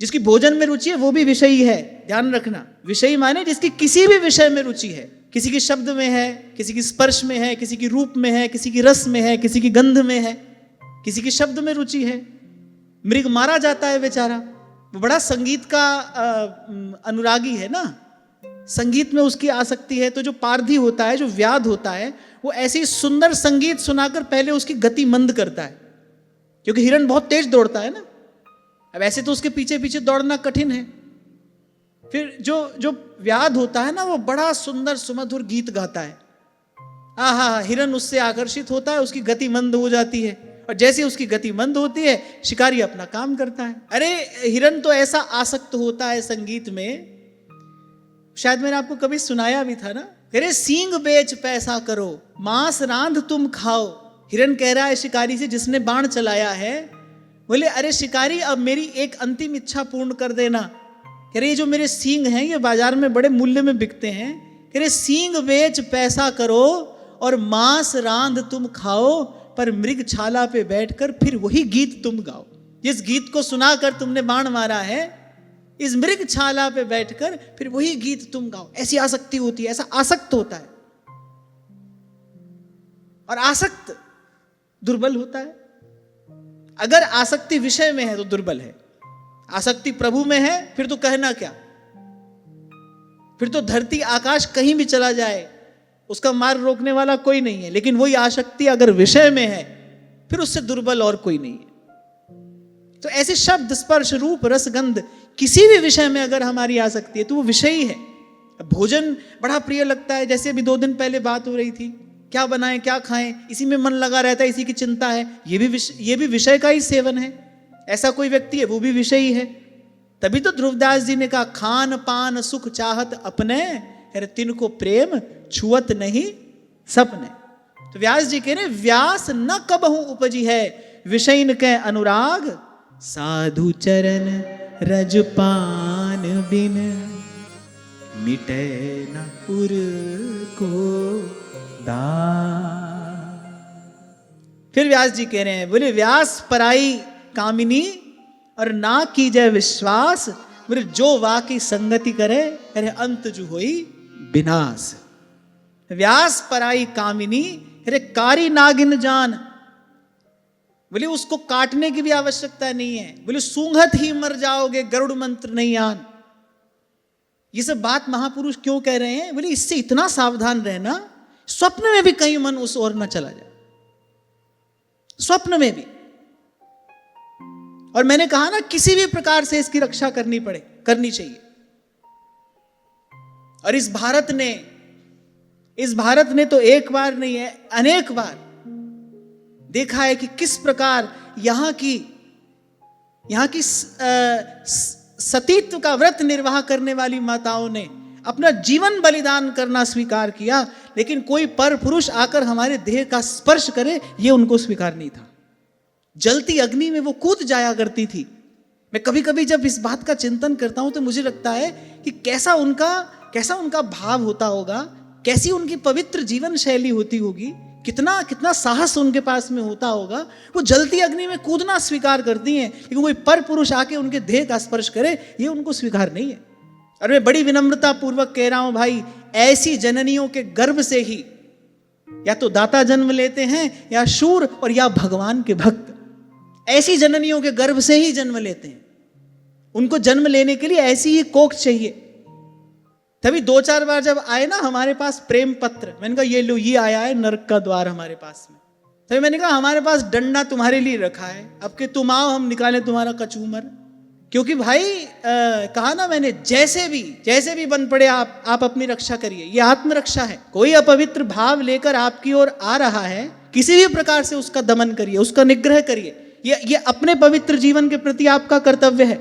जिसकी भोजन में रुचि है वो भी विषयी है, ध्यान रखना। विषयी माने जिसकी किसी भी विषय में रुचि है, किसी की शब्द में है, किसी की स्पर्श में है, किसी की रूप में है, किसी की रस में है, किसी की गंध में है, किसी की शब्द में रुचि है। मृग मारा जाता है बेचारा, वो बड़ा संगीत का अनुरागी है ना, संगीत में उसकी आसक्ति है। तो जो पारधी होता है, जो व्याध होता है, वो ऐसी सुंदर संगीत सुनाकर पहले उसकी गति मंद करता है, क्योंकि हिरण बहुत तेज दौड़ता है ना। अब ऐसे तो उसके पीछे पीछे दौड़ना कठिन है। फिर जो व्याध होता है ना, वो बड़ा सुंदर सुमधुर गीत गाता है। आहा, हिरण उससे आकर्षित होता है, उसकी गति मंद हो जाती है, और जैसे उसकी गति मंद होती है, शिकारी अपना काम करता है। अरे हिरण तो ऐसा आसक्त होता है संगीत में, शायद मैंने आपको कभी सुनाया भी था ना। अरे सींग बेच पैसा करो, मांस रांध तुम खाओ। हिरण कह रहा है शिकारी से जिसने बाण चलाया है, बोले अरे शिकारी अब मेरी एक अंतिम इच्छा पूर्ण कर देना। कह रहे ये जो मेरे सींग हैं ये बाजार में बड़े मूल्य में बिकते हैं। कह रहे सींग बेच पैसा करो और मांस रांध तुम खाओ, पर मृगछाला पे बैठकर फिर वही गीत तुम गाओ। जिस गीत को सुनाकर तुमने बाण मारा है, इस मृगछाला पे बैठकर फिर वही गीत तुम गाओ। ऐसी आसक्ति होती है, ऐसा आसक्त होता है। और आसक्त दुर्बल होता है। अगर आसक्ति विषय में है तो दुर्बल है, आसक्ति प्रभु में है फिर तो कहना क्या। फिर तो धरती आकाश कहीं भी चला जाए उसका मार्ग रोकने वाला कोई नहीं है। लेकिन वही आसक्ति अगर विषय में है फिर उससे दुर्बल और कोई नहीं है। तो ऐसे शब्द, स्पर्श, रूप, रस, गंध, किसी भी विषय में अगर हमारी आसक्ति है तो वो विषयी है। भोजन बड़ा प्रिय लगता है, जैसे अभी 2 दिन पहले बात हो रही थी, क्या बनाएं क्या खाएं, इसी में मन लगा रहता है, इसी की चिंता है। ये भी विषय का ही सेवन है। ऐसा कोई व्यक्ति है वो भी विषयी है। तभी तो ध्रुवदास जी ने कहा, खान पान सुख चाहत अपने, अरे तिनको प्रेम छुअत नहीं सपने। तो व्यास जी कह रहे व्यास न कबहू उपजी है, विषयन के अनुराग, साधु चरण रजपान बिन, मिटे न पुर को दान। फिर व्यास जी कह रहे हैं, बोले व्यास पराई कामिनी और ना कीजय विश्वास, बोले जो वाकी संगति करे, अरे अंत जो होई विनाश। व्यास पराई कामिनी, अरे कारी नागिन जान, बोले उसको काटने की भी आवश्यकता नहीं है। बोले सूंघत ही मर जाओगे, गरुड़ मंत्र नहीं आन। ये सब बात महापुरुष क्यों कह रहे हैं? बोले इससे इतना सावधान रहना, स्वप्न में भी कहीं मन उस ओर न चला जाए, स्वप्न में भी। और मैंने कहा ना, किसी भी प्रकार से इसकी रक्षा करनी चाहिए। और इस भारत ने तो एक बार नहीं है, अनेक बार देखा है कि किस प्रकार यहाँ की सतीत्व का व्रत निर्वाह करने वाली माताओं ने अपना जीवन बलिदान करना स्वीकार किया, लेकिन कोई पर पुरुष आकर हमारे देह का स्पर्श करे ये उनको स्वीकार नहीं था। जलती अग्नि में वो कूद जाया करती थी। मैं कभी कभी जब इस बात का चिंतन करता हूं तो मुझे लगता है कि कैसा उनका भाव होता होगा, कैसी उनकी पवित्र जीवन शैली होती होगी, कितना साहस उनके पास में होता होगा। वो जलती अग्नि में कूदना स्वीकार करती हैं, लेकिन कोई पर पुरुष आके उनके देह का स्पर्श करे ये उनको स्वीकार नहीं है। और मैं बड़ी विनम्रता पूर्वक कह रहा हूं भाई, ऐसी जननियों के गर्भ से ही या तो दाता जन्म लेते हैं, या शूर और या भगवान के भक्त। ऐसी जननियों के गर्भ से ही जन्म लेते हैं। उनको जन्म लेने के लिए ऐसी ही कोख चाहिए। तभी 2-4 बार जब आए ना हमारे पास प्रेम पत्र, मैंने कहा ये लो, ये आया है नरक का द्वार हमारे पास में। तभी मैंने कहा हमारे पास डंडा तुम्हारे लिए रखा है, अब के तुम आओ हम निकालें तुम्हारा कचूमर। क्योंकि भाई कहा ना मैंने, जैसे भी बन पड़े आप अपनी रक्षा करिए। ये आत्मरक्षा है। कोई अपवित्र भाव लेकर आपकी ओर आ रहा है, किसी भी प्रकार से उसका दमन करिए, उसका निग्रह करिए। ये अपने पवित्र जीवन के प्रति आपका कर्तव्य है।